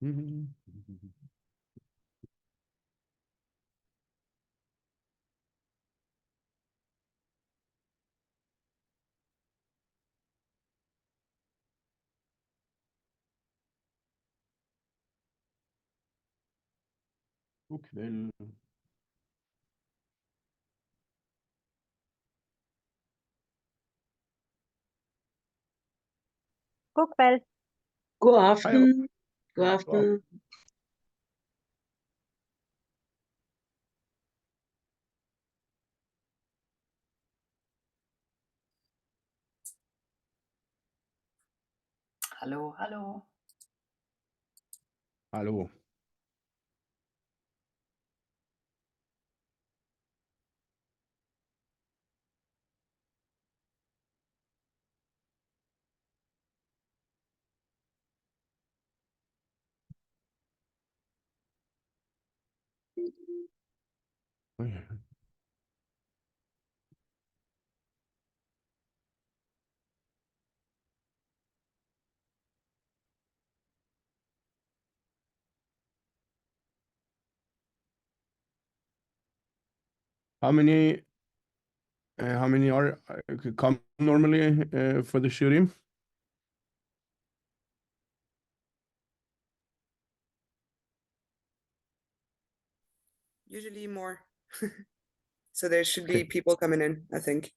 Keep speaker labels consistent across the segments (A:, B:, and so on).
A: God kväll.
B: God kväll.
C: God aften. God aften.
D: Hallo, hallo.
A: Hallå. How many are come normally for the shooting?
E: Usually more. So there should be
A: Okay.
E: people coming in, I think.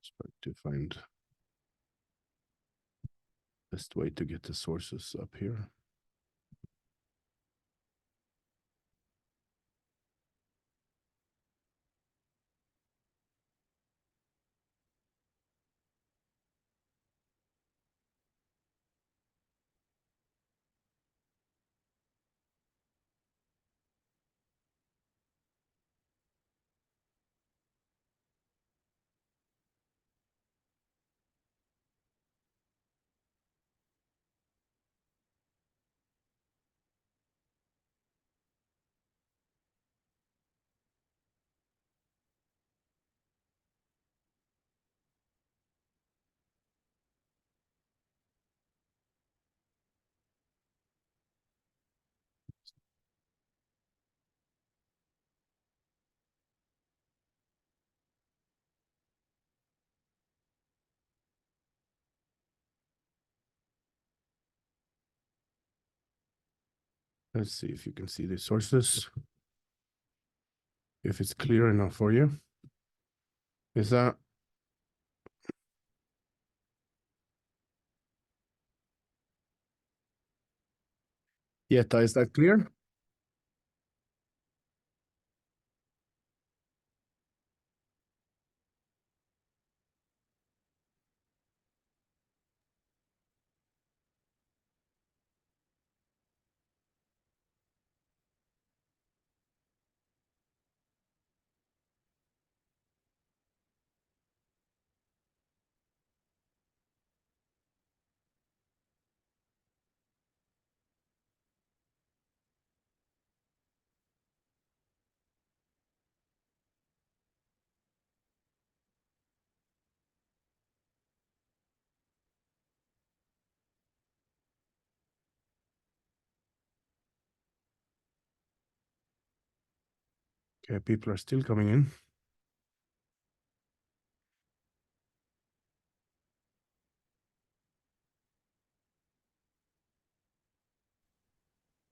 A: Try to find best way to get the sources up here. Let's see if you can see the sources. If it's clear enough for you. Is that Yeta, is that clear? Okay, people are still coming in.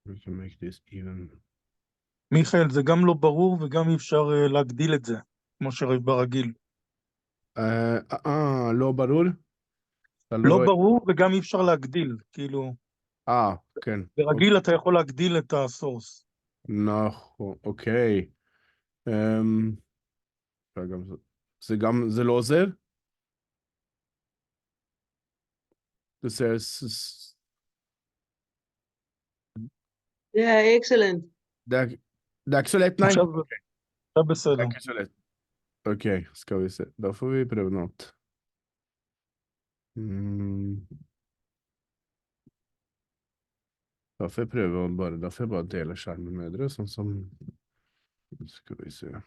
A: We can make this even.
B: מיכאל, זה גם לא ברור וגם אי אפשר להגדיל את זה, כמו ברגיל.
A: לא ברור?
B: לא ברור וגם אי אפשר להגדיל, כאילו...
A: כן.
B: ברגיל אתה יכול להגדיל את הסורס.
A: נכון, אוקיי. זה לא עוזר?
C: Yeah, excellent.
A: Det er ikke så lett, nei.
B: עכשיו בסדר.
A: Det er ikke så lett. Ok, skal vi se. Da får vi prøve noe annet. Da får jeg bare dele skjermen med dere, sånn som... Skal vi se. Ja.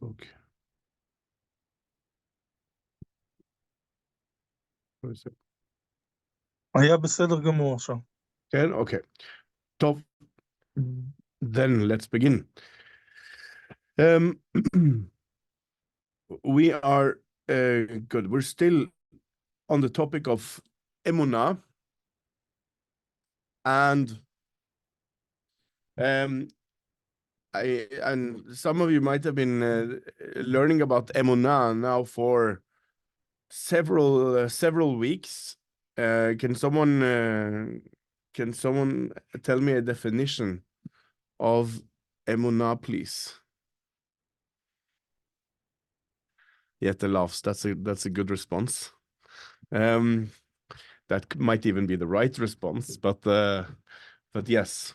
A: Folk.
B: היה בסדר גמור עכשיו.
A: כן, אוקיי. טוב. Then let's begin. We are good. We're still on the topic of Emunah. And some of you might have been learning about Emunah now for several weeks. Can someone tell me a definition of Emunah, please? Jette laughs. That's a good response. That might even be the right response, but yes.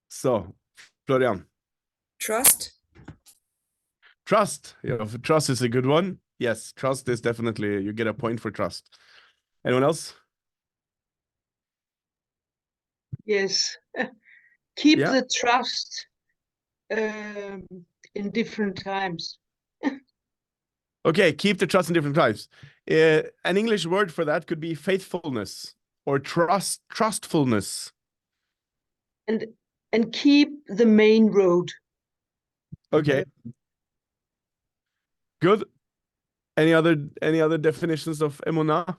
A: So, Florian.
E: Trust.
A: Trust. Yeah, trust is a good one. Yes, trust is definitely, you get a point for trust. Anyone else?
C: Yes. Keep
A: Yeah.
C: the trust in different times.
A: Okay, keep the trust in different times. An English word for that could be faithfulness or trustfulness.
C: And keep the main road.
A: Okay. Good. Any other definitions of Emunah?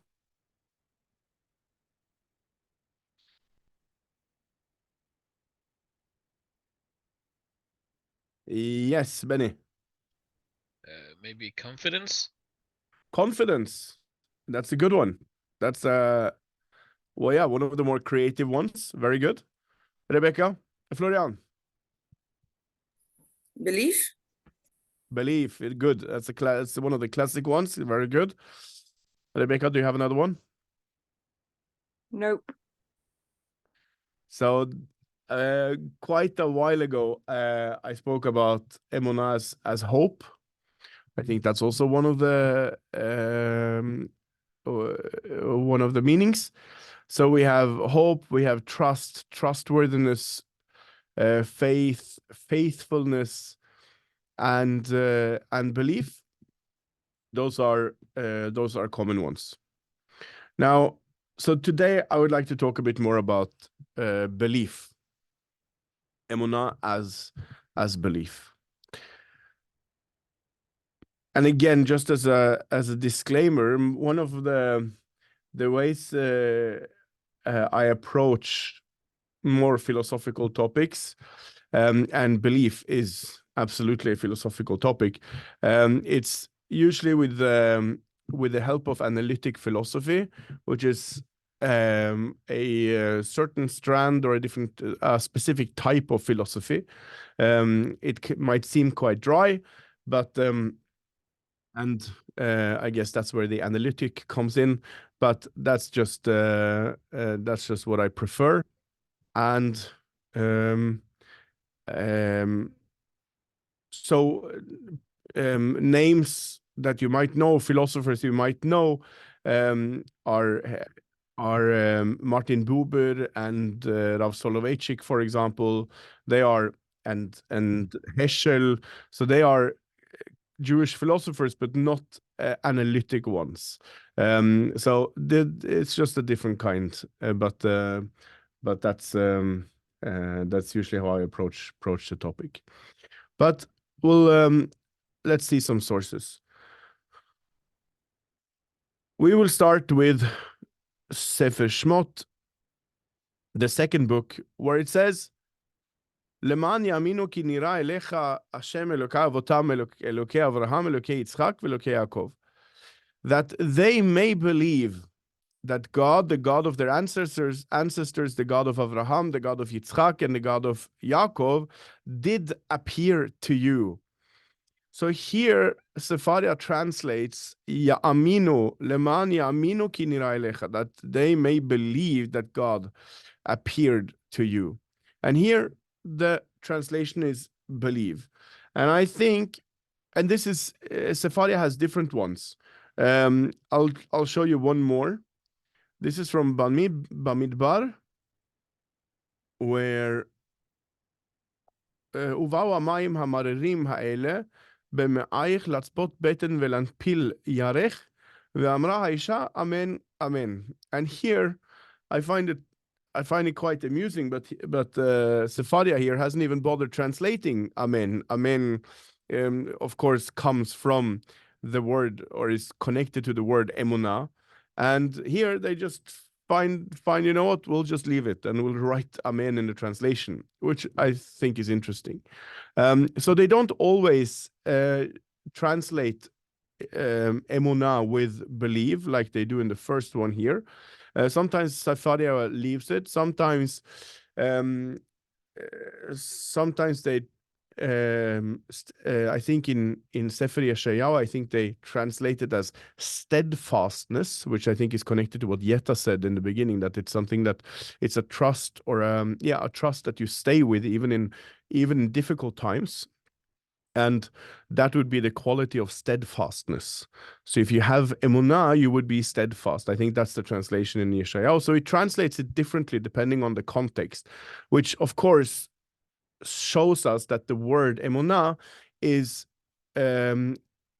A: Yes, Benny.
D: Maybe confidence.
A: Confidence. That's a good one. That's well, yeah, one of the more creative ones. Very good. Rebecca, Florian.
E: Belief.
A: Belief. Good. That's one of the classic ones. Very good. Rebecca, do you have another one?
E: Nope.
A: So, quite a while ago, I spoke about Emunah as hope. I think that's also one of the meanings. So we have hope, we have trust, trustworthiness, faith, faithfulness, and belief. Those are common ones. Now, so today I would like to talk a bit more about belief. Emunah as belief. And again, just as a disclaimer, one of the ways I approach more philosophical topics, and belief is absolutely a philosophical topic. It's usually with with the help of analytic philosophy, which is a certain strand or a different specific type of philosophy. It might seem quite dry, but I guess that's where the analytic comes in. But that's just what I prefer. And so names that you might know, philosophers you might know, are Martin Buber and Rav Soloveitchik, for example. They are and Heschel. So they are Jewish philosophers, but not analytic ones. So it's just a different kind. But that's usually how I approach the topic. But we'll let's see some sources. We will start with Sefer Shmot, the second book, where it says, "Leman yaminu ki nira elecha Hashem Elokei avotam Elokei Avraham Elokei Yitzchak ve'Elokei Yaakov," that they may believe that God, the God of their ancestors, the God of Avraham, the God of Yitzchak, and the God of Yaakov, did appear to you. So here, Sepharia translates Ya'aminu, leman ya'aminu ki nira elecha, that they may believe that God appeared to you. And here, the translation is believe. And I think, and this is, Sepharia has different ones. I'll show you one more. This is from Bamidbar, where ובאו המים המררים האלה במעייך לצפות בטן ולנפיל ירך, ואמרה האישה אמן אמן. And here I find it quite amusing, but Sepharia here hasn't even bothered translating amen. Amen, of course, comes from the word, or is connected to the word emunah. And here they just find, you know what, we'll just leave it and we'll write amen in the translation, which I think is interesting. So they don't always translate emunah with believe like they do in the first one here. Sometimes Sepharia leaves it. Sometimes they I think in Sefer Yeshayahu, I think they translate it as steadfastness, which I think is connected to what Yetta said in the beginning, that it's something that it's a trust, or a trust that you stay with even in difficult times. And that would be the quality of steadfastness. So if you have emunah, you would be steadfast. I think that's the translation in Yeshayahu. So it translates it differently depending on the context, which of course shows us that the word emunah is,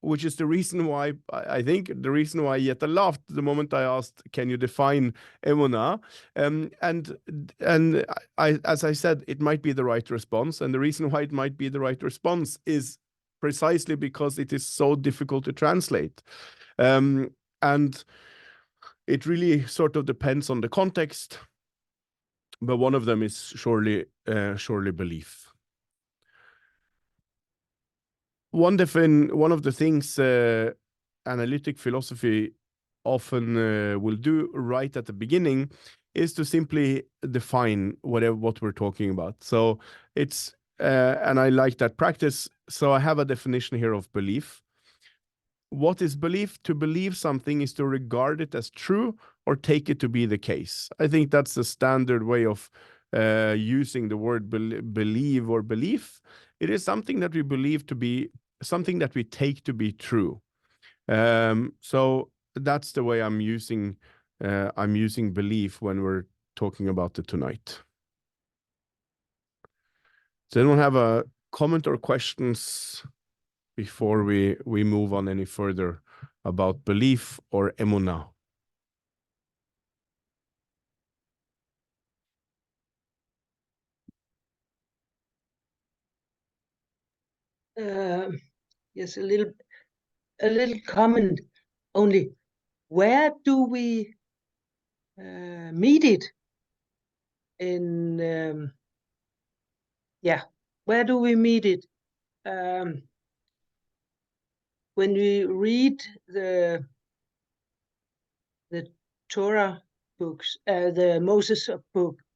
A: which is the reason why, I think the reason why Yetta laughed the moment I asked, can you define emunah? And as I said, it might be the right response. And the reason why it might be the right response is precisely because it is so difficult to translate. And it really sort of depends on the context. But one of them is surely belief. One of the things analytic philosophy often will do right at the beginning is to simply define what we're talking about. So it's and I like that practice. So I have a definition here of belief. What is belief? To believe something is to regard it as true or take it to be the case. I think that's the standard way of using the word believe or belief. It is something that we believe to be, something that we take to be true. So that's the way I'm using belief when we're talking about it tonight. Does anyone have a comment or questions before we move on any further about belief or emunah?
C: Yes, a little comment only. Where do we meet it? Where do we meet it? When we read the the Torah books, the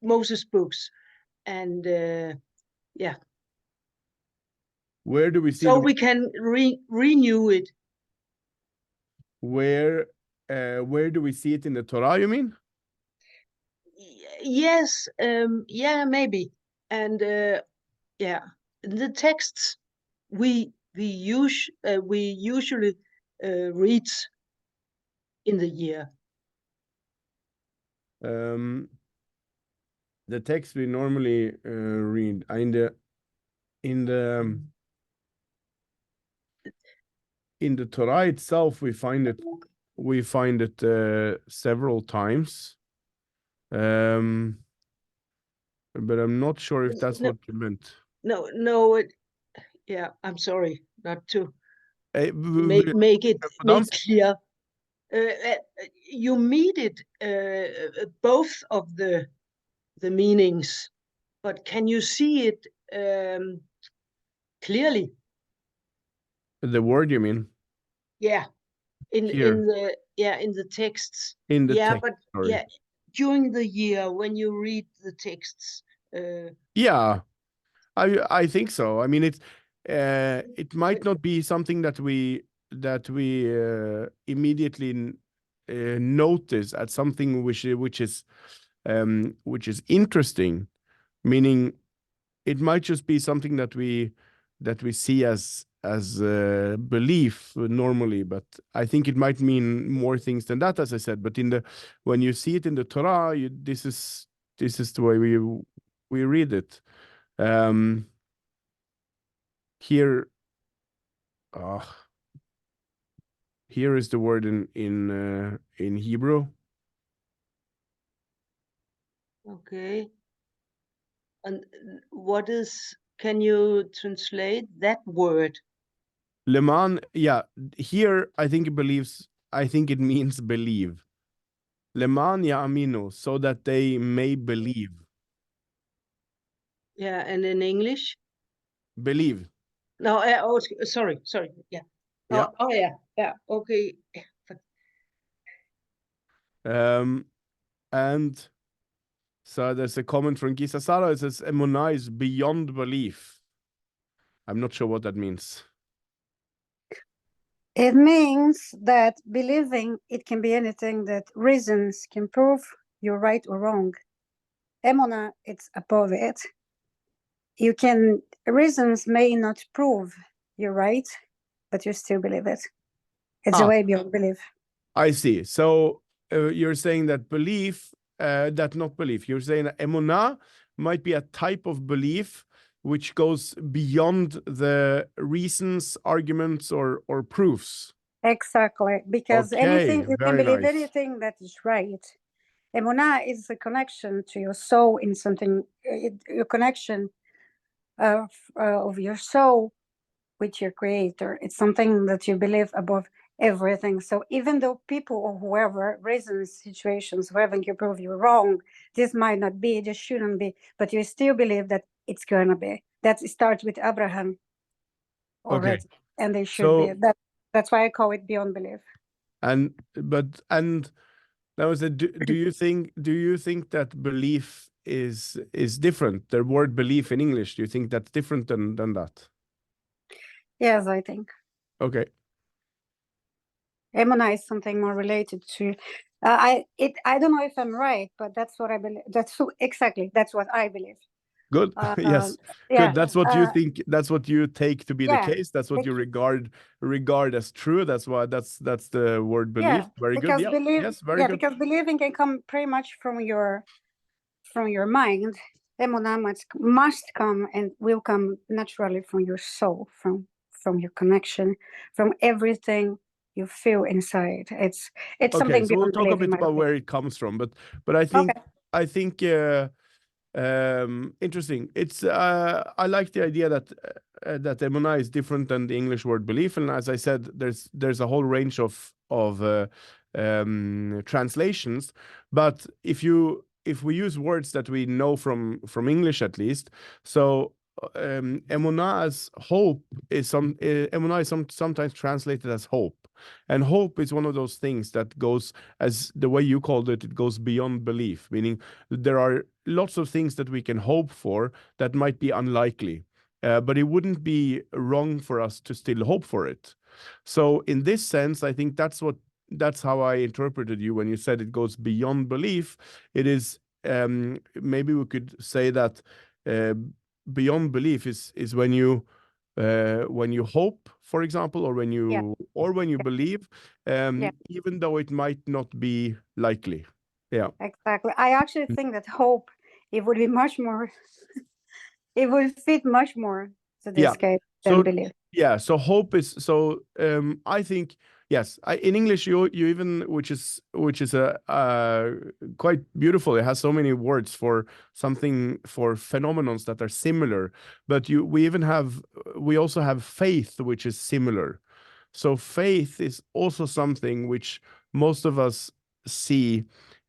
C: Moses books, and yeah.
A: Where do we see
C: So
A: the
C: we can renew it.
A: where do we see it in the Torah, you mean?
C: Yes, yeah, maybe. And yeah, the texts we usually read in the year.
A: The text we normally read in the Torah itself, we find it several times. But I'm not sure if that's
C: No.
A: what you meant.
C: No, yeah, I'm sorry not to
A: Eh,
C: make it
A: pronounce-
C: clear. You meet it both of the meanings, but can you see it clearly?
A: The word you mean?
C: Yeah, in
A: Here.
C: the texts.
A: In the
C: Yeah,
A: text,
C: but
A: sorry.
C: yeah, during the year when you read the texts.
A: Yeah, I think so. I mean, it might not be something that we immediately notice as something which is interesting, meaning it might just be something that we see as belief normally, but I think it might mean more things than that, as I said. But when you see it in the Torah, this is the way we read it. Here, here is the word in Hebrew.
C: Okay. And can you translate that word?
A: Leman, yeah, here I think it means believe. Leman ya'aminu, so that they may believe.
C: Yeah, and in English?
A: Believe.
C: No, sorry, yeah.
A: Yeah.
C: Oh, yeah, okay.
A: And so there's a comment from Gisa Sara. It says, Emunah is beyond belief. I'm not sure what that means.
F: It means that believing, it can be anything that reasons can prove you're right or wrong. Emunah, it's above it. Reasons may not prove you're right, but you still believe it. It's a way beyond belief.
A: I see. So you're saying that belief, not belief. You're saying that Emunah might be a type of belief which goes beyond the reasons, arguments, or proofs.
F: Exactly, because
A: Okay,
F: you can believe anything that is right. Emunah is a connection to your soul in something, your connection of your soul with your creator. It's something that you believe above everything. So even though people or whoever, reasons, situations, whoever can prove you wrong, this might not be, this shouldn't be, but you still believe that it's going to be. That starts with Abraham already, and they should be. That's why I call it beyond belief.
A: And that was do you think that belief is different? The word belief in English, do you think that's different than that?
F: Yes, I think.
A: Okay.
F: Emunah is something more related to I don't know if I'm right, but that's what I believe. That's what I believe.
A: Good. Yes.
F: Yeah.
A: Good. That's what you think. That's what you take to be the case. That's what you regard as true. That's why that's the word belief. Very good. Yeah. Yes. Very good.
F: Because believing can come pretty much from your mind. Emunah must come and will come naturally from your soul, from your connection, from everything you feel inside. It's something.
A: So we'll talk a bit about where it comes from, but I think interesting. It's I like the idea that Emunah is different than the English word belief, and as I said, there's a whole range of translations. But if we use words that we know from English at least, so Emunah as hope is Emunah is sometimes translated as hope, and hope is one of those things that goes, as the way you called it, it goes beyond belief, meaning there are lots of things that we can hope for that might be unlikely, but it wouldn't be wrong for us to still hope for it. So in this sense, I think that's how I interpreted you when you said it goes beyond belief. It is maybe we could say that beyond belief is when you hope, for example, or when you believe, even though it might not be likely. Yeah,
F: exactly. I actually think that hope, it would be much more, it would fit much more to this case than belief.
A: Yeah, so hope is I think yes, in English you even, which is a quite beautiful. It has so many words for something, for phenomenons that are similar, but we also have faith, which is similar. So faith is also something which most of us see,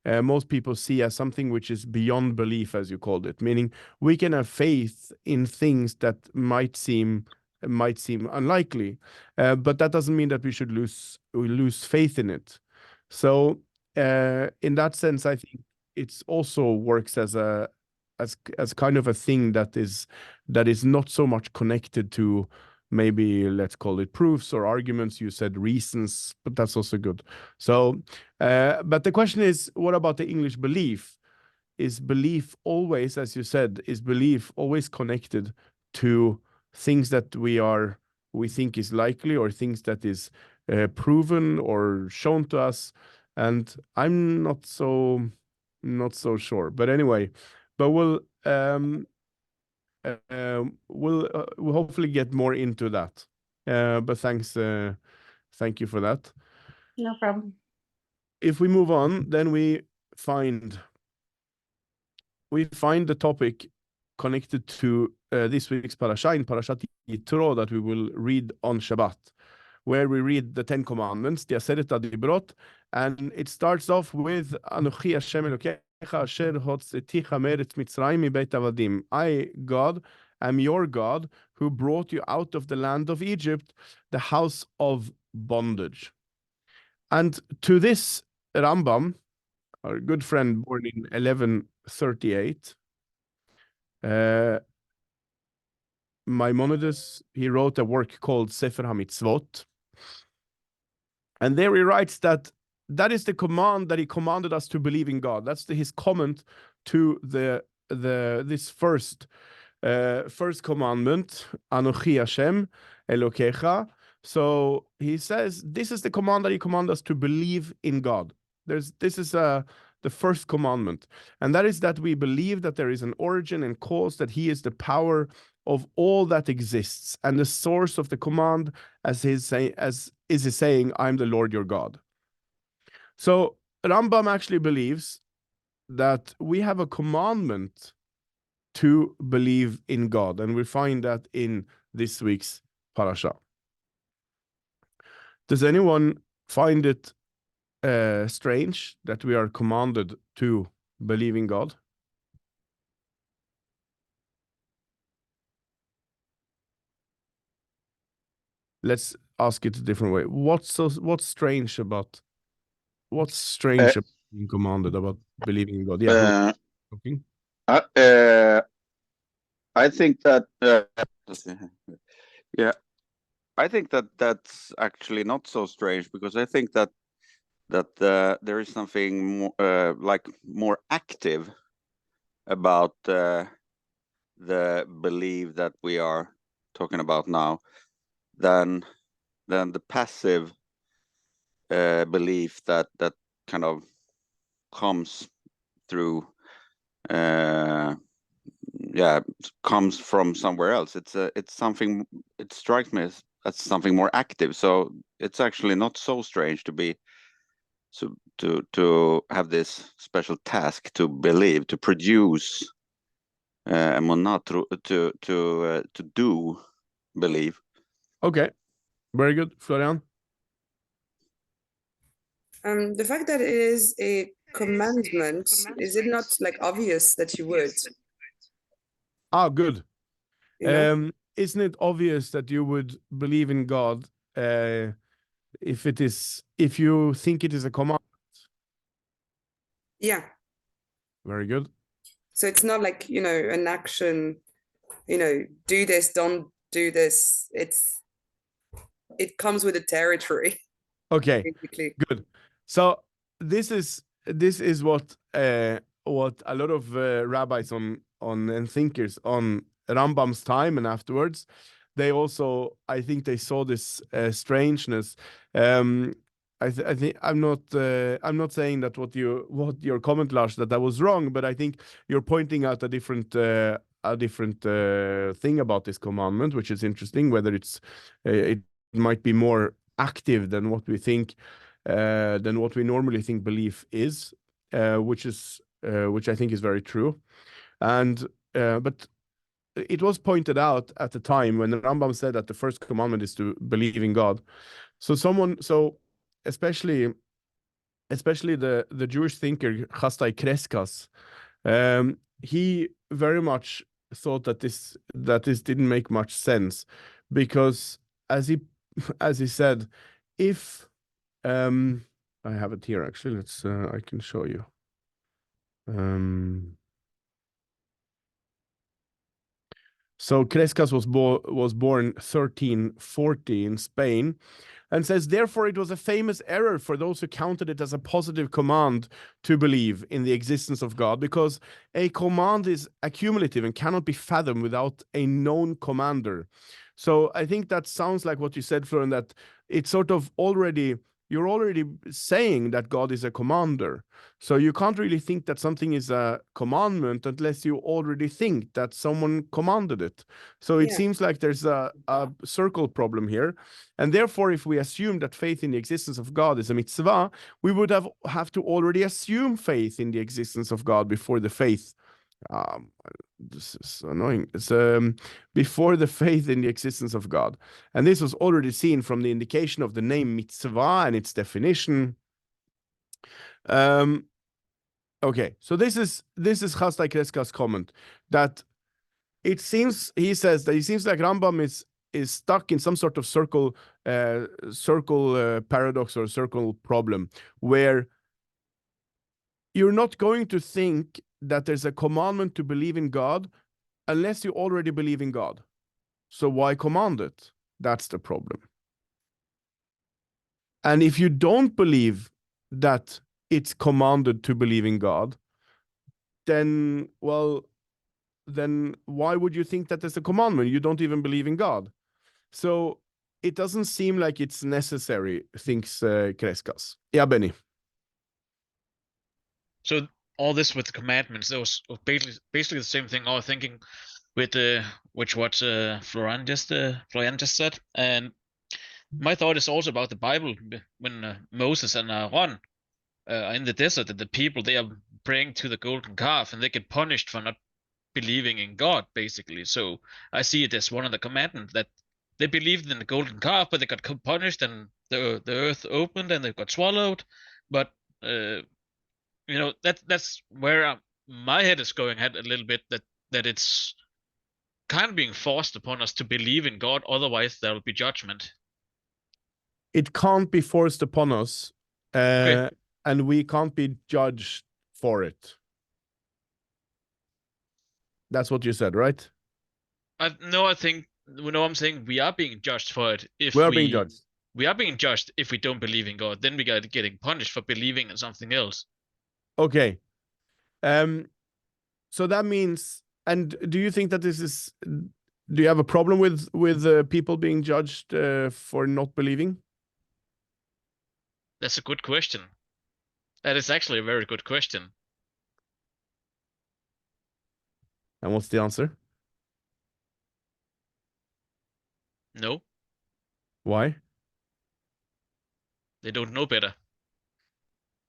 A: most people see as something which is beyond belief, as you called it, meaning we can have faith in things that might seem unlikely, but that doesn't mean that we should lose faith in it. So in that sense, I think it's also works as kind of a thing that is not so much connected to, maybe let's call it proofs or arguments. You said reasons, but that's also good. So but the question is, what about the English belief? Is belief always, as you said, is belief always connected to things that we think is likely, or things that is proven or shown to us? And I'm not so sure. But anyway, but we'll hopefully get more into that. But thank you for that.
F: No problem.
A: If we move on, then we find the topic connected to this week's parasha, in Parashat Yitro, that we will read on Shabbat, where we read the 10 Commandments, the Aseret HaDibrot, and it starts off with Anochi Hashem Elokecha asher hotzeticha meretz Mitzrayim mibeit avadim. I, God, am your God, who brought you out of the land of Egypt, the house of bondage. And to this Rambam, our good friend, born in 1138, Maimonides, he wrote a work called Sefer HaMitzvot. And there he writes that is the command that he commanded us to believe in God. That's his comment to this first commandment, Anochi Hashem Elokecha. So he says this is the command that he commanded us to believe in God. This is the first commandment, and that is that we believe that there is an origin and cause, that he is the power of all that exists, and the source of the command, as is saying, I'm the Lord your God. So Rambam actually believes that we have a commandment to believe in God, and we find that in this week's parasha. Does anyone find it strange that we are commanded to believe in God? Let's ask it a different way. What's strange about being commanded about believing in God? Yeah. Okay.
G: I think that I think that that's actually not so strange, because I think that there is something more, more active about the belief that we are talking about now than the passive belief that kind of comes through comes from somewhere else. It's something, it strikes me as something more active. So it's actually not so strange to have this special task to believe, to produce emunah, to do believe.
A: Okay, very good, Florian.
E: The fact that it is a commandment, is it not like obvious that you would?
A: Good.
E: You know?
A: Isn't it obvious that you would believe in God if you think it is a command?
E: Yeah.
A: Very good.
E: So it's not like, you know, an action, you know, do this, don't do this. It comes with the territory,
A: Okay,
E: basically.
A: good. So this is what a lot of rabbis and thinkers on Rambam's time and afterwards, they also, I think they saw this strangeness. I think I'm not saying that what your comment, Lars, that was wrong, but I think you're pointing out a different thing about this commandment, which is interesting. Whether it might be more active than what we think, than what we normally think belief is, which I think is very true, and but it was pointed out at the time when the Rambam said that the first commandment is to believe in God. So especially the Jewish thinker Chastai Kreskas, he very much thought that this didn't make much sense, because as he said, if I have it here actually, let's I can show you. So Crescas was born 1340 in Spain, and says, therefore it was a famous error for those who counted it as a positive command to believe in the existence of God, because a command is accumulative and cannot be fathomed without a known commander. So I think that sounds like what you said, Florian, that it's sort of you're already saying that God is a commander. So you can't really think that something is a commandment unless you already think that someone commanded it. So it seems like there's a circle problem here. And therefore, if we assume that faith in the existence of God is a mitzvah, we would have to already assume faith in the existence of God before the faith. This is annoying. It's before the faith in the existence of God. And this was already seen from the indication of the name mitzvah and its definition. Okay, so this is Chastai Kreska's comment, that he says that it seems like Rambam is stuck in some sort of circle paradox or circle problem, where you're not going to think that there's a commandment to believe in God unless you already believe in God. So why command it? That's the problem. And if you don't believe that it's commanded to believe in God, then why would you think that there's a commandment? You don't even believe in God. So it doesn't seem like it's necessary, thinks Kreskas. Yeah, Benny.
D: So all this with the commandments, that was basically the same thing I was thinking with what Florian just said. And my thought is also about the Bible, when Moses and Aaron are in the desert, and the people, they are praying to the golden calf, and they get punished for not believing in God, basically. So I see it as one of the commandments, that they believed in the golden calf, but they got punished, and the earth opened and they got swallowed. But that's where my head is going at a little bit, that it's kind of being forced upon us to believe in God, otherwise there will be judgment.
A: It can't be forced upon us,
D: Okay.
A: and we can't be judged for it. That's what you said, right?
D: I think, I'm saying we are being judged for it. If
A: we are being judged.
D: We are being judged if we don't believe in God. Then we are getting punished for believing in something else.
A: Okay. So that means, and do you think that do you have a problem with people being judged for not believing?
D: That's a good question. That is actually a very good question.
A: And what's the answer?
D: No.
A: Why?
D: They don't know better.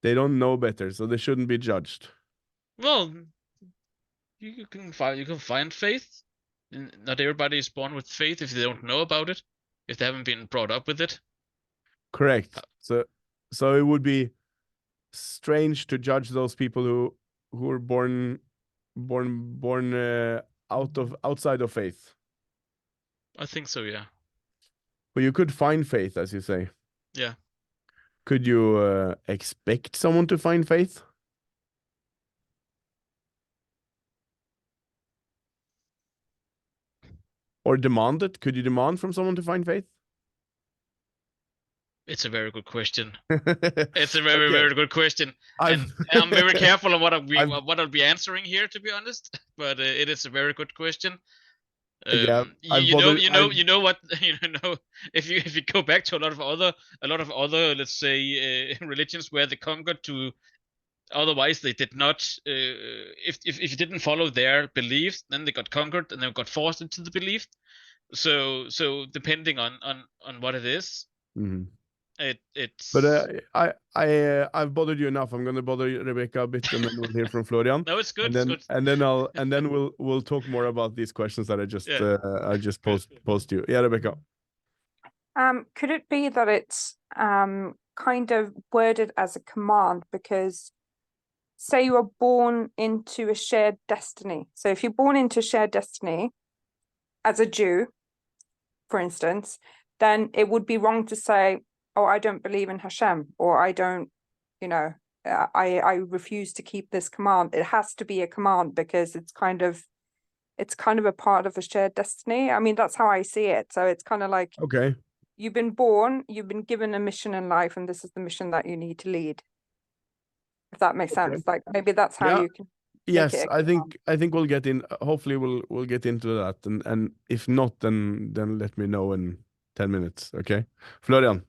A: They don't know better, so they shouldn't be judged.
D: Well, you can find faith. Not everybody is born with faith if they don't know about it, if they haven't been brought up with it.
A: Correct. So it would be strange to judge those people who are born outside of faith.
D: I think so, yeah.
A: But you could find faith, as you say.
D: Yeah.
A: Could you expect someone to find faith? Or demand it? Could you demand from someone to find faith?
D: It's a very good question. It's a very,
A: Okay.
D: very good question.
A: I've-
D: And I'm very careful on what
A: I've-
D: I'll be answering here, to be honest. But it is a very good question.
A: Yeah, I've
D: You know,
A: bothered-
D: you know what, you know, if you go back to a lot of other, let's say, religions where they conquered to, otherwise they did not. If you didn't follow their beliefs, then they got conquered and they got forced into the belief. So depending on what it is,
A: Mhm.
D: it's.
A: But I've bothered you enough. I'm gonna bother Rebecca a bit, and then we'll hear from Florian.
D: No, it's good.
A: And then
D: It's good.
A: and then we'll talk more about these questions that I just
D: Yeah.
A: post you. Yeah, Rebecca.
H: Could it be that it's kind of worded as a command? Because say you are born into a shared destiny. So if you're born into a shared destiny as a Jew, for instance, then it would be wrong to say, oh, I don't believe in Hashem, or I don't, you know, I refuse to keep this command. It has to be a command because it's kind of a part of a shared destiny. I mean, that's how I see it. So it's kind of like,
A: Okay.
H: you've been born, you've been given a mission in life, and this is the mission that you need to lead. If that makes
A: Okay.
H: sense. Like maybe that's how
A: Yeah.
H: you can.
A: Yes,
H: it a
A: I think we'll get in. Hopefully, we'll get into that, and if not, then let me know in 10 minutes. Okay, Florian.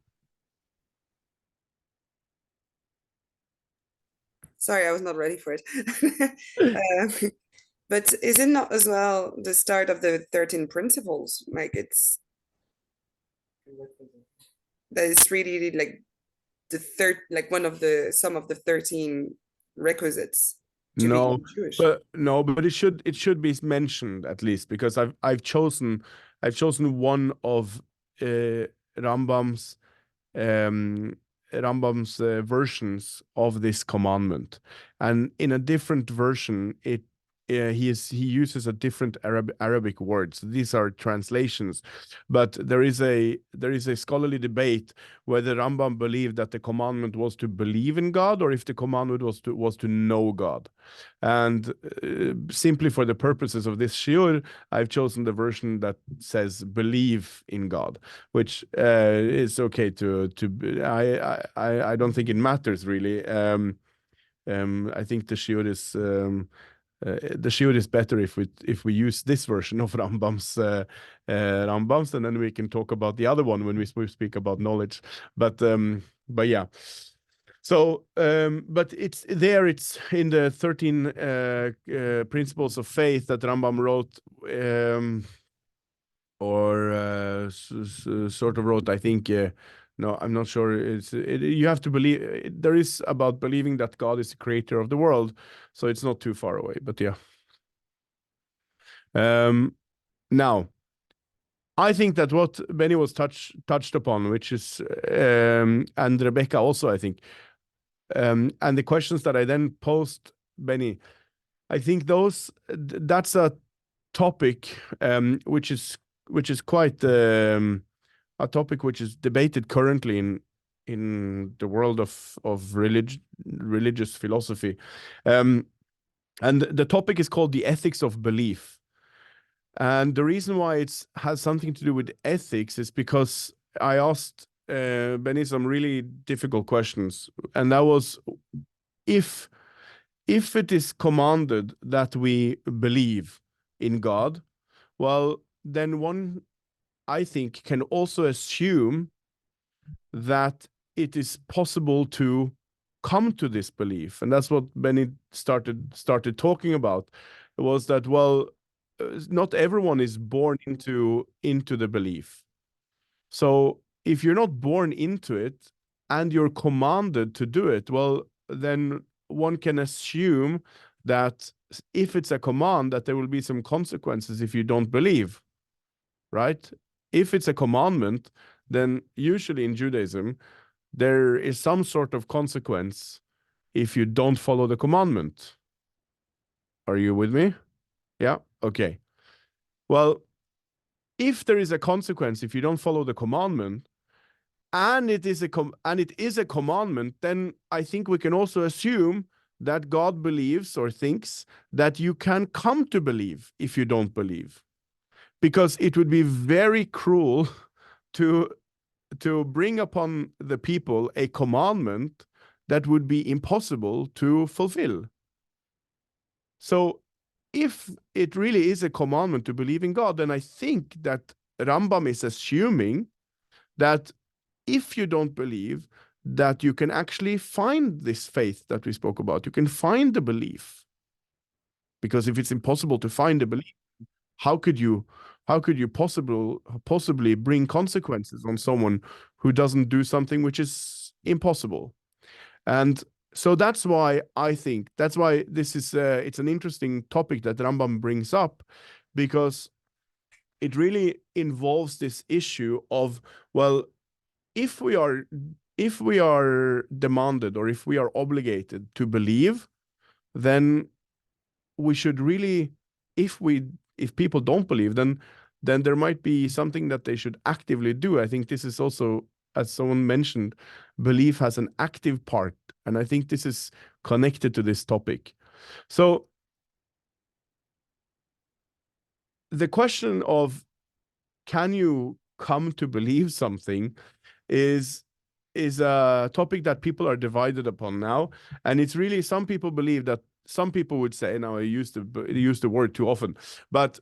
E: Sorry, I was not ready for it. But is it not as well the start of the 13 principles? Like it's that is really like one of the some of the 13 requisites to
A: No,
E: be Jewish.
A: but it should be mentioned at least, because I've chosen one of Rambam's versions of this commandment, and in a different version he uses a different Arabic words. These are translations, but there is a scholarly debate whether Rambam believed that the commandment was to believe in God, or if the commandment was to know God. And simply for the purposes of this shiur, I've chosen the version that says believe in God, which is okay to I don't think it matters really. I think the shiur is better if we use this version of Rambam's, and then we can talk about the other one when we speak about knowledge. But yeah. So, but it's in the 13 principles of faith that Rambam wrote, or sort of wrote, I think. No, I'm not sure. You have to believe. There is about believing that God is the creator of the world, so it's not too far away. But yeah. Now, I think that what Benny was touched upon, which is, and Rebecca also, I think, and the questions that I then posed, Benny, I think that's a topic which is quite a topic which is debated currently in the world of religious philosophy, and the topic is called the ethics of belief. And the reason why it has something to do with ethics is because I asked Benny some really difficult questions, and that was, if it is commanded that we believe in God, well, then one, I think, can also assume that it is possible to come to this belief. And that's what Benny started talking about. It was that, well, not everyone is born into the belief. So if you're not born into it and you're commanded to do it, well, then one can assume that if it's a command, that there will be some consequences if you don't believe, right? If it's a commandment, then usually in Judaism, there is some sort of consequence if you don't follow the commandment. Are you with me? Yeah? Okay. Well, if there is a consequence if you don't follow the commandment, and it is a commandment, then I think we can also assume that God believes or thinks that you can come to believe if you don't believe. Because it would be very cruel to bring upon the people a commandment that would be impossible to fulfill. So if it really is a commandment to believe in God, then I think that Rambam is assuming that if you don't believe, that you can actually find this faith that we spoke about. You can find the belief. Because if it's impossible to find the belief, how could you possibly bring consequences on someone who doesn't do something which is impossible? And so that's why this is it's an interesting topic that Rambam brings up, because it really involves this issue of, well, if we are demanded, or if we are obligated to believe, then we should really, if people don't believe, then there might be something that they should actively do. I think this is also, as someone mentioned, belief has an active part, and I think this is connected to this topic. So the question of, can you come to believe something, is a topic that people are divided upon now. And it's really, some people believe that, some people would say, now I use the word too often, but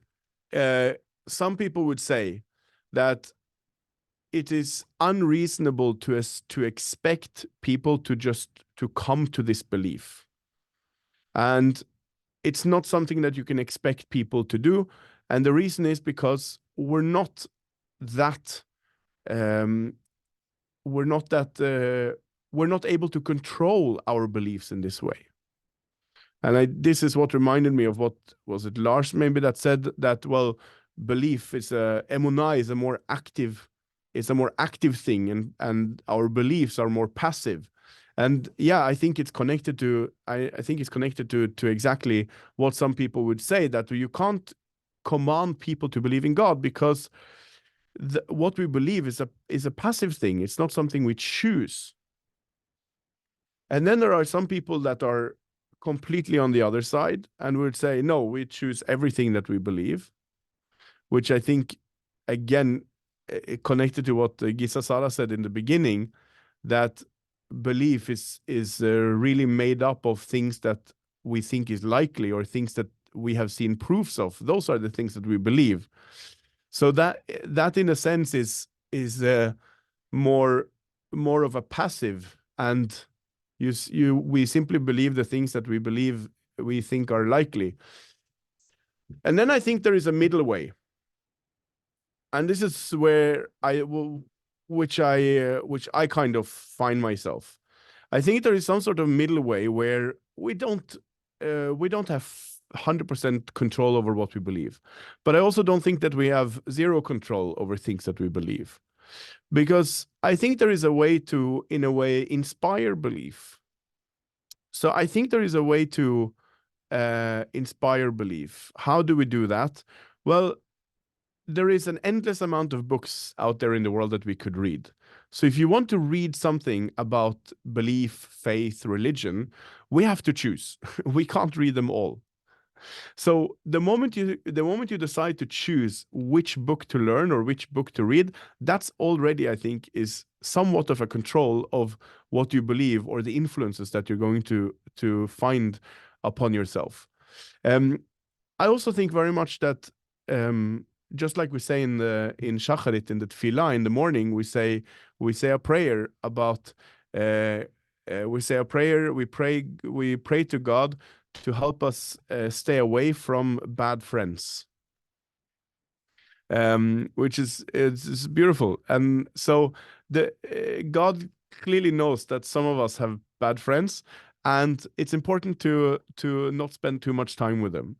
A: some people would say that it is unreasonable to expect people to come to this belief. And it's not something that you can expect people to do. And the reason is because we're not able to control our beliefs in this way. And this is what reminded me of, what was it, Lars maybe, that said that, well, belief is Emunah is a more active thing, and our beliefs are more passive. And yeah, I think it's connected to exactly what some people would say, that you can't command people to believe in God, because what we believe is a passive thing. It's not something we choose. And then there are some people that are completely on the other side and would say, no, we choose everything that we believe, which I think, again, connected to what Gisa Sara said in the beginning, that belief is really made up of things that we think is likely, or things that we have seen proofs of. Those are the things that we believe. So that in a sense is more of a passive, and we simply believe the things that we think are likely. And then I think there is a middle way, and this is where which I kind of find myself. I think there is some sort of middle way where we don't have 100% control over what we believe, but I also don't think that we have zero control over things that we believe, because I think there is a way to, in a way, inspire belief. So I think there is a way to inspire belief. How do we do that? Well, there is an endless amount of books out there in the world that we could read. So if you want to read something about belief, faith, religion, we have to choose. We can't read them all. So the moment you decide to choose which book to learn or which book to read, that's already, I think, is somewhat of a control of what you believe, or the influences that you're going to find upon yourself. I also think very much that just like we say in Shacharit, in the Tefillah in the morning, we say a prayer about we pray to God to help us stay away from bad friends, which is beautiful. And so God clearly knows that some of us have bad friends, and it's important to not spend too much time with them.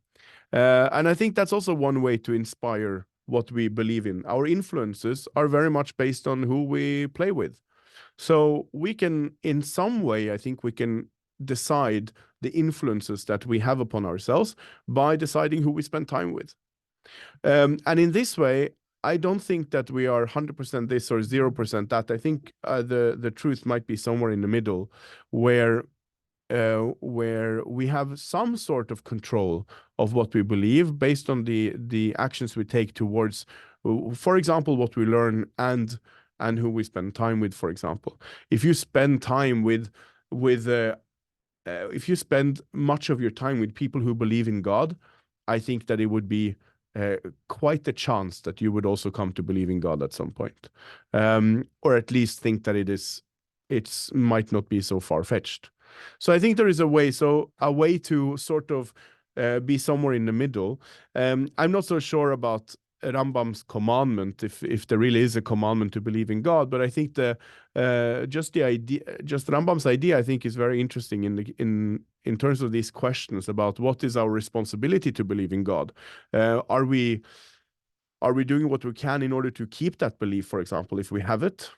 A: And I think that's also one way to inspire what we believe in. Our influences are very much based on who we play with. So we can, in some way, I think we can decide the influences that we have upon ourselves by deciding who we spend time with. And in this way, I don't think that we are 100% this or 0% that. I think the truth might be somewhere in the middle, where we have some sort of control of what we believe based on the actions we take towards, for example, what we learn and who we spend time with. For example, if you spend time with if you spend much of your time with people who believe in God, I think that it would be quite a chance that you would also come to believe in God at some point, or at least think that it might not be so far-fetched. So I think there is a way to sort of be somewhere in the middle. I'm not so sure about Rambam's commandment, if there really is a commandment to believe in God, but I think just Rambam's idea, I think, is very interesting in terms of these questions about what is our responsibility to believe in God. Are we doing what we can in order to keep that belief, for example, if we have it?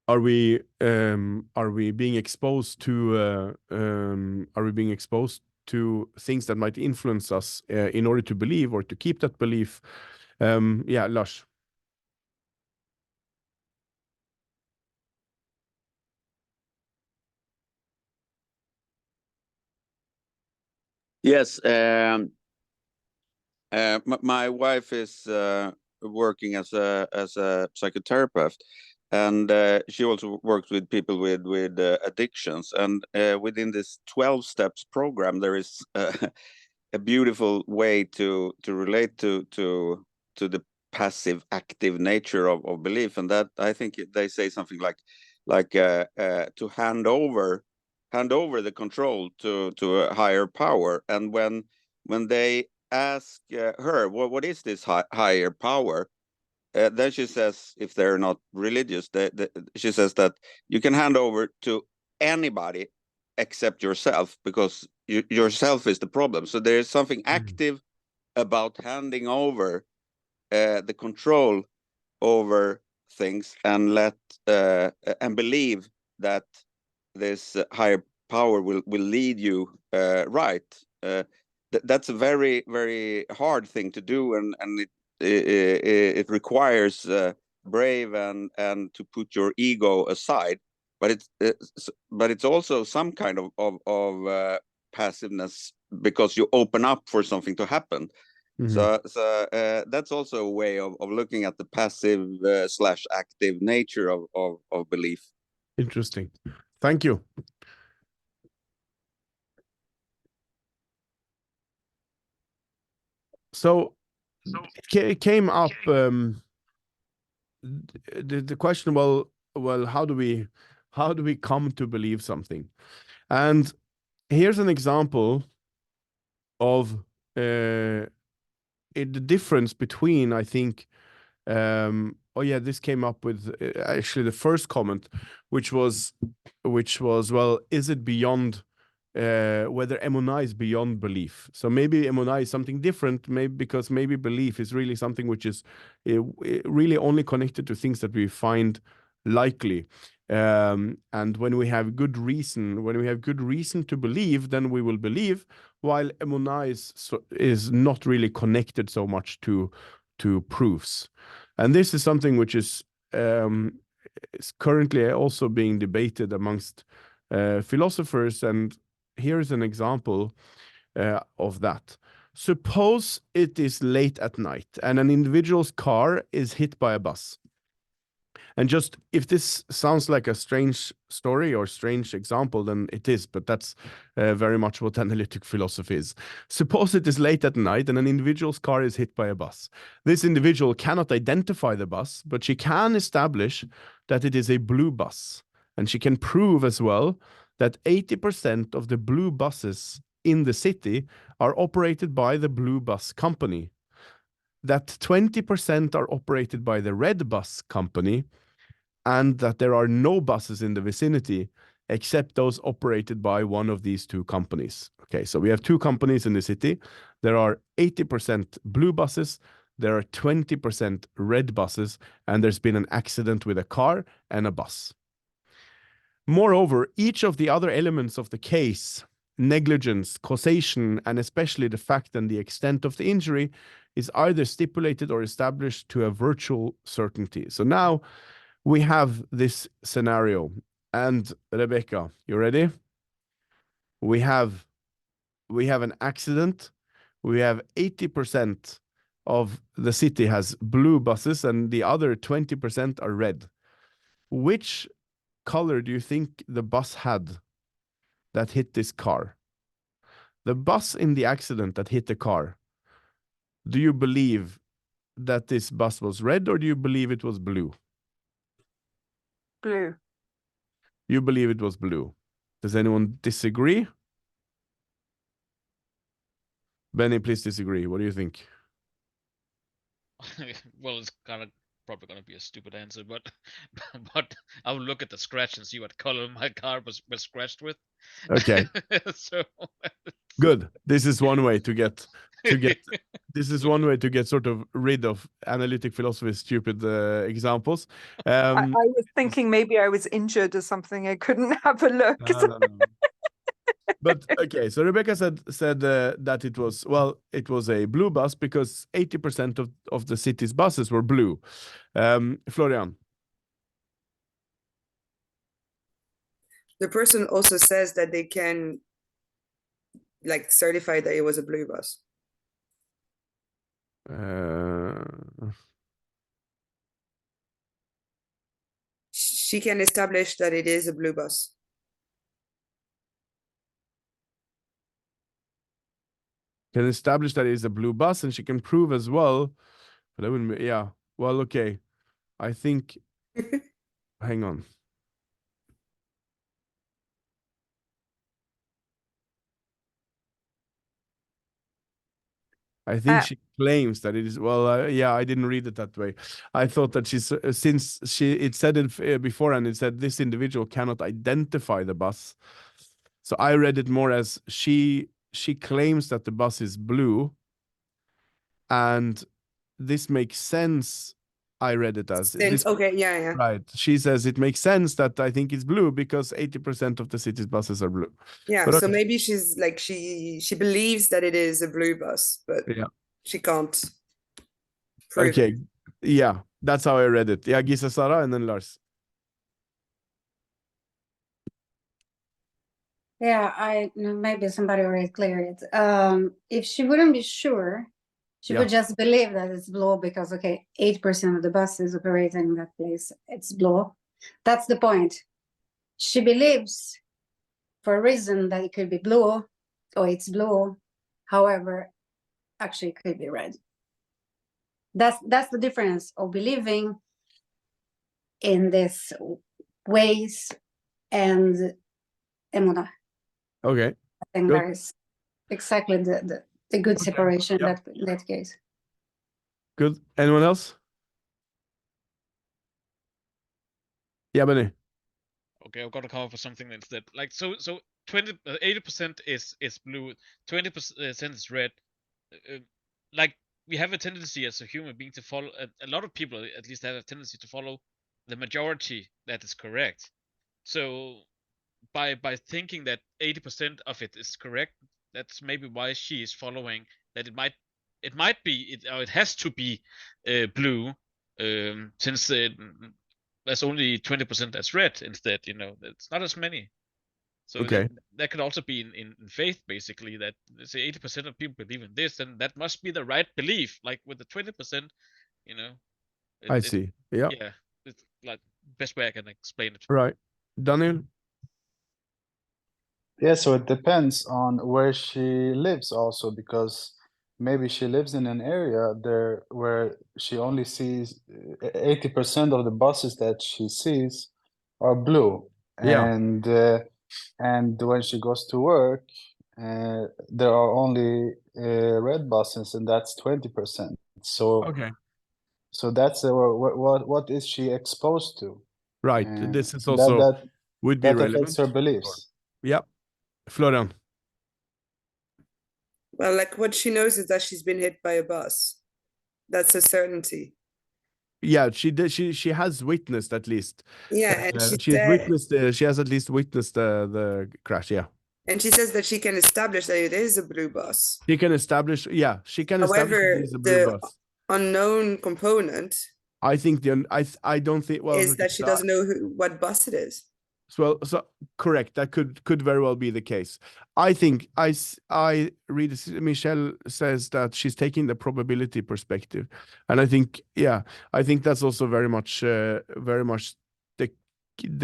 A: Are we being exposed to things that might influence us in order to believe or to keep that belief? Yeah, Lars.
G: Yes, my wife is working as a psychotherapist, and she also works with people with addictions. And within this 12 steps program, there is a beautiful way to relate to the passive active nature of belief, and that I think they say something like to hand over the control to a higher power. And when they ask her what is this higher power, then she says, if they're not religious, she says that you can hand over to anybody except yourself, because yourself is the problem. So there is something active about handing over the control over things and believe that this higher power will lead you right. That's a very, very hard thing to do, and it requires brave and to put your ego aside. But it's also some kind of passiveness, because you open up for something to happen. So that's also a way of looking at the passive / active nature of belief.
A: Interesting. Thank you. So it came up the question, well, how do we come to believe something? And here's an example of the difference between, I think, this came up with actually the first comment, which was, well, is it beyond, whether Emunah is beyond belief? So maybe Emunah is something different, maybe because maybe belief is really something which is really only connected to things that we find likely. And when we have good reason to believe, then we will believe, while Emunah is not really connected so much to proofs. And this is something which is currently also being debated amongst philosophers. And here's an example of that. Suppose it is late at night and an individual's car is hit by a bus. And just, if this sounds like a strange story or strange example, then it is, but that's very much what analytic philosophy is. Suppose it is late at night and an individual's car is hit by a bus. This individual cannot identify the bus, but she can establish that it is a blue bus. And she can prove as well that 80% of the blue buses in the city are operated by the blue bus company, that 20% are operated by the red bus company, and that there are no buses in the vicinity except those operated by one of these two companies. Okay, so we have two companies in the city. There are 80% blue buses, there are 20% red buses, and there's been an accident with a car and a bus. Moreover, each of the other elements of the case negligence, causation, and especially the fact and the extent of the injury is either stipulated or established to a virtual certainty. So now we have this scenario. And Rebecca, you ready? We have an accident. We have 80% of the city has blue buses and the other 20% are red. Which color do you think the bus had that hit this car? The bus in the accident that hit the car, do you believe that this bus was red or do you believe it was blue?
H: Blue.
A: You believe it was blue. Does anyone disagree? Benny, please disagree. What do you think?
D: Well, it's probably gonna be a stupid answer, but but I will look at the scratch and see what color my car was scratched with.
A: Okay.
D: So
A: Good. This is one way to get this is one way to get sort of rid of analytic philosophy's stupid examples.
H: I was thinking maybe I was injured or something. I couldn't have a look.
A: No. But okay, so Rebecca said that it was a blue bus because 80% of the city's buses were blue. Florian.
E: The person also says that they can like certify that it was a blue bus. She can establish that it is a blue bus.
A: Can establish that it is a blue bus, and she can prove as well. But that wouldn't be, yeah. Well, okay. I think. Hang on. I think she claims that it is. Well, yeah, I didn't read it that way. I thought that she's since it said it before, and it said this individual cannot identify the bus. So I read it more as she claims that the bus is blue, and this makes sense. I read it as this,
E: okay, yeah.
A: Right. She says it makes sense that I think it's blue because 80% of the city's buses are blue.
E: Yeah,
A: But
E: so
A: okay.
E: maybe she's like she believes that it is a blue bus, but
A: Yeah.
E: she can't prove
A: Okay.
E: it.
A: Yeah, that's how I read it. Yeah, Gisa, Sarah, and then Lars.
F: Yeah, maybe somebody already cleared it. If she wouldn't be sure, she would just believe that it's blue because, okay, 8% of the buses operating in that place, it's blue. That's the point. She believes for a reason that it could be blue, or it's blue. However, actually it could be red. That's the difference of believing in this ways and Emunah.
A: Okay.
F: I think
A: Good.
F: that is exactly the good separation in that case.
A: Good. Anyone else? Yeah, Benny.
D: okay, I've got to come up with something instead. Like so 80% is blue, 20% is red. Like we have a tendency as a human being to follow. A lot of people, at least, have a tendency to follow the majority that is correct. So by thinking that 80% of it is correct, that's maybe why she is following that it might be or it has to be blue, since there's only 20% that's red instead. It's not as many. So
A: Okay.
D: that could also be in faith, basically, that say 80% of people believe in this, and that must be the right belief. Like with the 20%,
A: I see. Yeah.
D: Yeah, it's like best way I can explain it.
A: Right. Daniel?
I: Yeah, so it depends on where she lives also, because maybe she lives in an area there where she only sees 80% of the buses that she sees are blue.
A: Yeah.
I: And when she goes to work, there are only red buses, and that's 20%. So
A: Okay.
I: so that's what is she exposed to?
A: Right.
I: And
A: This is also would be
I: that
A: relevant.
I: affects her beliefs.
A: Yeah. Florian.
E: Well, like what she knows is that she's been hit by a bus. That's a certainty.
A: Yeah, she did. She has witnessed at least.
E: Yeah, and
A: She has at least witnessed the crash. Yeah.
E: And she says that she can establish that it is a blue bus.
A: She can establish, yeah, she can establish
E: However,
A: it is a blue
E: the
A: bus.
E: unknown component
A: I think I don't think, well,
E: is that she doesn't know what bus it is.
A: well, so correct. That could very well be the case. I think I read Michelle says that she's taking the probability perspective, and I think, yeah, I think that's also very much the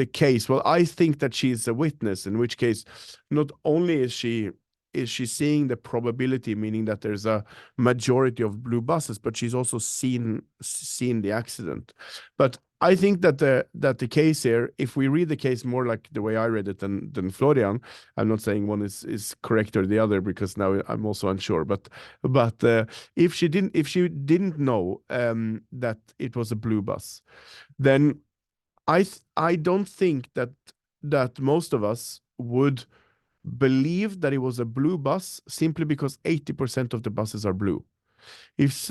A: case. Well, I think that she's a witness, in which case, not only is she seeing the probability, meaning that there's a majority of blue buses, but she's also seen the accident. But I think that the case here, if we read the case more like the way I read it than Florian, I'm not saying one is correct or the other, because now I'm also unsure. But if she didn't know that it was a blue bus, then I don't think that most of us would believe that it was a blue bus simply because 80% of the buses are blue. If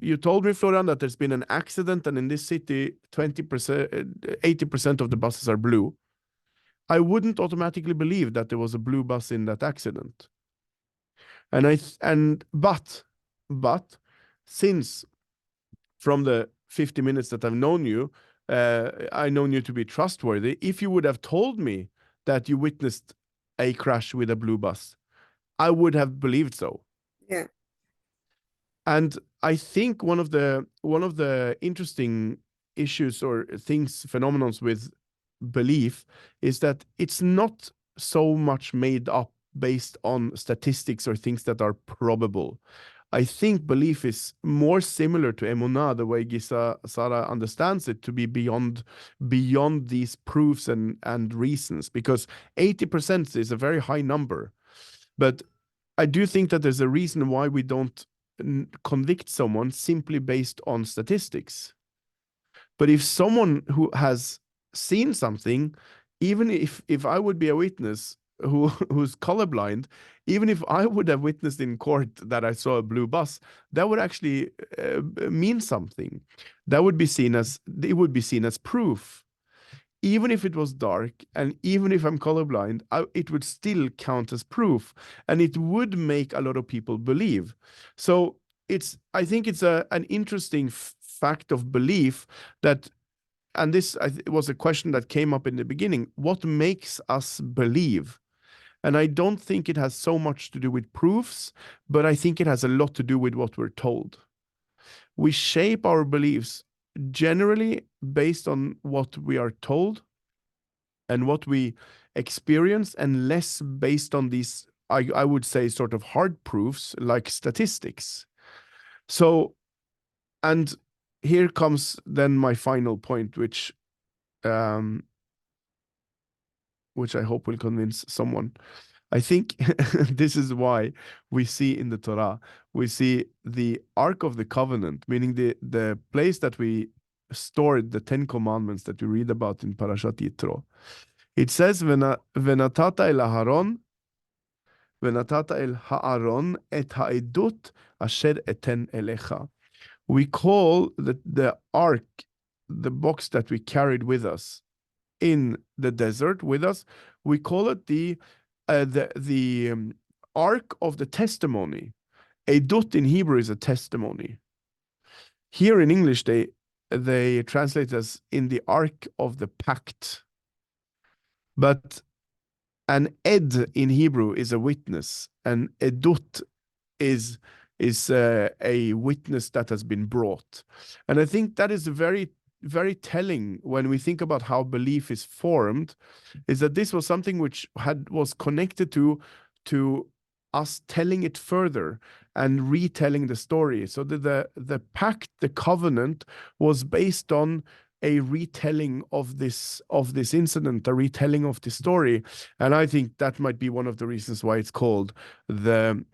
A: you told me, Florian, that there's been an accident and in this city 80% of the buses are blue, I wouldn't automatically believe that there was a blue bus in that accident. But since from the 50 minutes that I've known you, I've known you to be trustworthy. If you would have told me that you witnessed a crash with a blue bus, I would have believed so.
E: Yeah.
A: And I think one of the interesting issues or phenomenons with belief is that it's not so much made up based on statistics or things that are probable. I think belief is more similar to Emunah, the way Gisa Sara understands it, to be beyond these proofs and reasons, because 80% is a very high number. But I do think that there's a reason why we don't convict someone simply based on statistics. But if someone who has seen something, even if I would be a witness who's colorblind, even if I would have witnessed in court that I saw a blue bus, that would actually mean something. It would be seen as proof. Even if it was dark, and even if I'm colorblind, it would still count as proof, and it would make a lot of people believe. So I think it's an interesting fact of belief that, and this was a question that came up in the beginning: what makes us believe? And I don't think it has so much to do with proofs, but I think it has a lot to do with what we're told. We shape our beliefs generally based on what we are told and what we experience, and less based on these, I would say, sort of hard proofs like statistics. So, and here comes then my final point, which I hope will convince someone. I think this is why we see in the Torah, we see the Ark of the Covenant, meaning the place that we stored the 10 Commandments that we read about in Parashat Yitro. It says, "Venatata el Aharon, venatata el Haaron et ha'edut asher eten elecha." We call the Ark, the box that we carried with us in the desert with us, we call it the Ark of the Testimony. Edut in Hebrew is a testimony. Here in English, they translate as in the Ark of the Pact. But an ed in Hebrew is a witness, and edut is a witness that has been brought. And I think that is very, very telling when we think about how belief is formed, is that this was something which was connected to us telling it further and retelling the story. So the pact, the covenant, was based on a retelling of this incident, a retelling of the story. And I think that might be one of the reasons why it's called the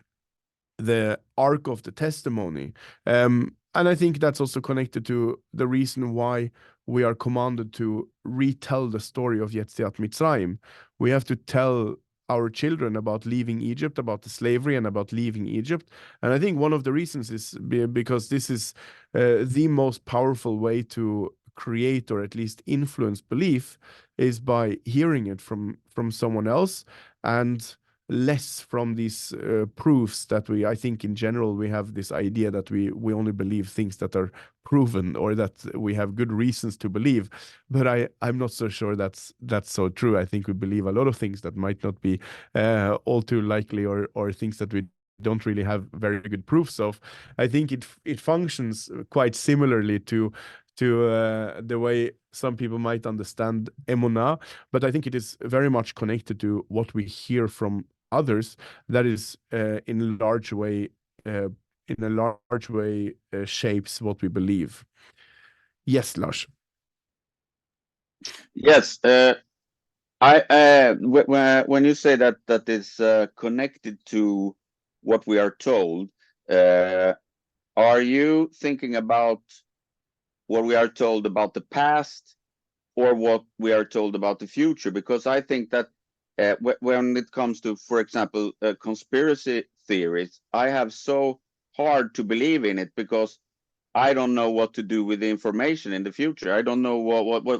A: Ark of the Testimony. And I think that's also connected to the reason why we are commanded to retell the story of Yetziat Mitzrayim. We have to tell our children about leaving Egypt, about the slavery, and about leaving Egypt. And I think one of the reasons is because this is the most powerful way to create or at least influence belief is by hearing it from someone else, and less from these proofs that I think in general we have this idea that we only believe things that are proven or that we have good reasons to believe. But I'm not so sure that's so true. I think we believe a lot of things that might not be all too likely, or things that we don't really have very good proofs of. I think it functions quite similarly to the way some people might understand Emunah, but I think it is very much connected to what we hear from others. That is in a large way shapes what we believe. Yes, Lars.
G: Yes, when you say that is connected to what we are told, are you thinking about what we are told about the past or what we are told about the future? Because I think that when it comes to, for example, conspiracy theories, I have so hard to believe in it because I don't know what to do with the information in the future. I don't know what's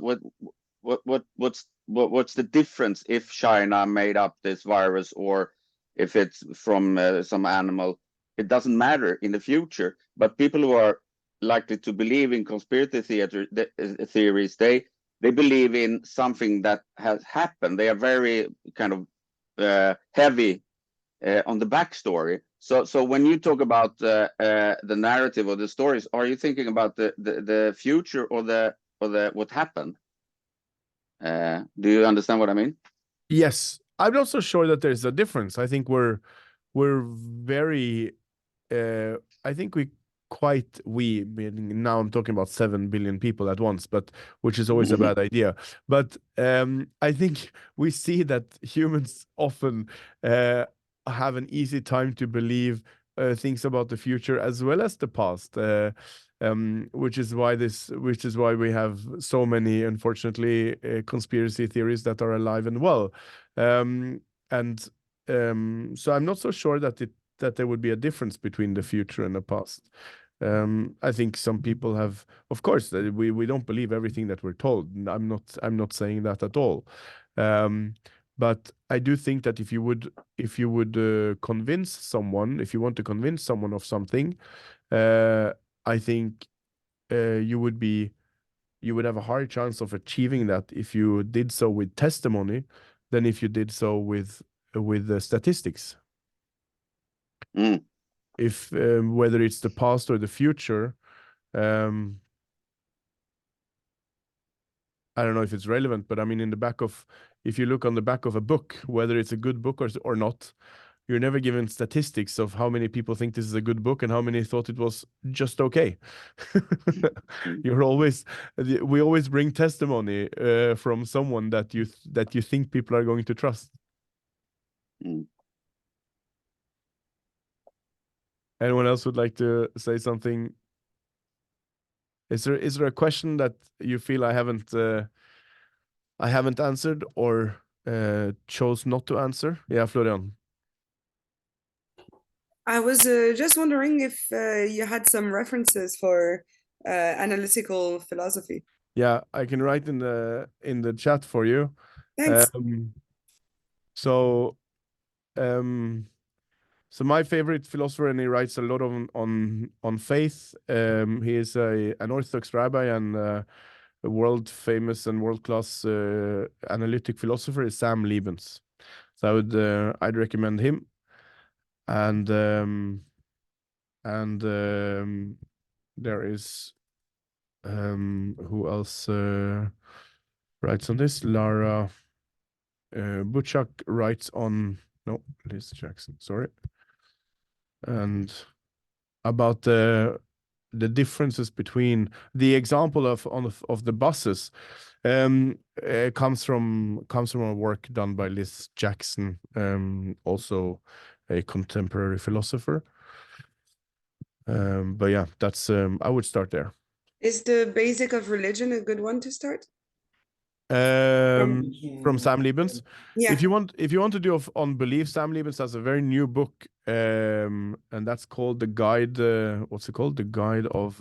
G: the difference if China made up this virus or if it's from some animal. It doesn't matter in the future. But people who are likely to believe in conspiracy theories, they believe in something that has happened. They are very kind of heavy on the backstory. So when you talk about the narrative or the stories, are you thinking about the future or the what happened? Do you understand what I mean?
A: Yes, I'm not so sure that there's a difference. I think we're very I think now I'm talking about 7 billion people at once, but which is always a bad idea. But I think we see that humans often have an easy time to believe things about the future as well as the past, which is why we have so many, unfortunately, conspiracy theories that are alive and well. So I'm not so sure that there would be a difference between the future and the past. I think some people have, of course, we don't believe everything that we're told. I'm not saying that at all. But I do think that if you would convince someone, if you want to convince someone of something, I think you would have a higher chance of achieving that if you did so with testimony than if you did so with statistics. If whether it's the past or the future, I don't know if it's relevant, but I mean, if you look on the back of a book, whether it's a good book or not, you're never given statistics of how many people think this is a good book and how many thought it was just okay. We always bring testimony from someone that you think people are going to trust. Anyone else would like to say something? Is there a question that you feel I haven't answered or chose not to answer? Yeah, Florian.
E: I was just wondering if you had some references for analytical philosophy.
A: Yeah, I can write in the chat for you.
E: Thanks.
A: So my favorite philosopher, and he writes a lot on faith. He is an Orthodox rabbi and a world famous and world class analytic philosopher is Sam Liebens. So I'd recommend him. And there is who else writes on this? Lara Butchak writes on Liz Jackson, sorry. And about the differences between the example of the buses comes from a work done by Liz Jackson, also a contemporary philosopher. But yeah, that's I would start there.
E: Is the Basic of Religion a good one to start?
A: From Sam Liebens.
E: Yeah.
A: If you want to do on belief, Sam Liebens has a very new book, and that's called The Guide. What's it called? The Guide of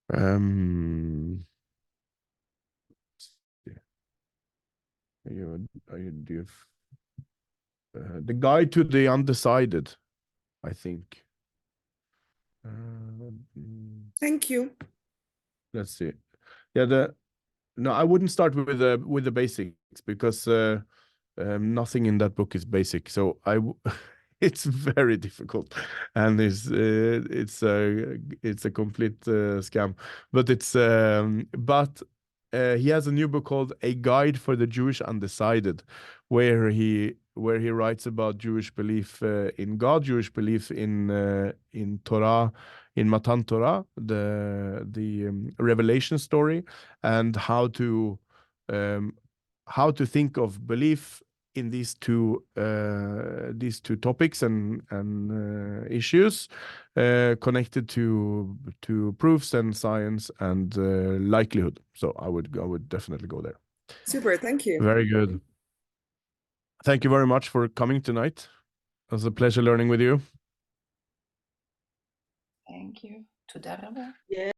A: The Guide to the Undecided, I think.
E: Thank you.
A: Let's see. Yeah, no, I wouldn't start with the basics because nothing in that book is basic. So it's very difficult, and it's a complete scam. But he has a new book called A Guide for the Jewish Undecided, where he writes about Jewish belief in God, Jewish belief in Torah, in Matan Torah, the revelation story, and how to think of belief in these two topics and issues connected to proofs and science and likelihood. So I would definitely go there.
E: Super, thank you.
A: Very good. Thank you very much for coming tonight. It was a pleasure learning with you.
J: Thank you. תודה רבה.
C: Yeah.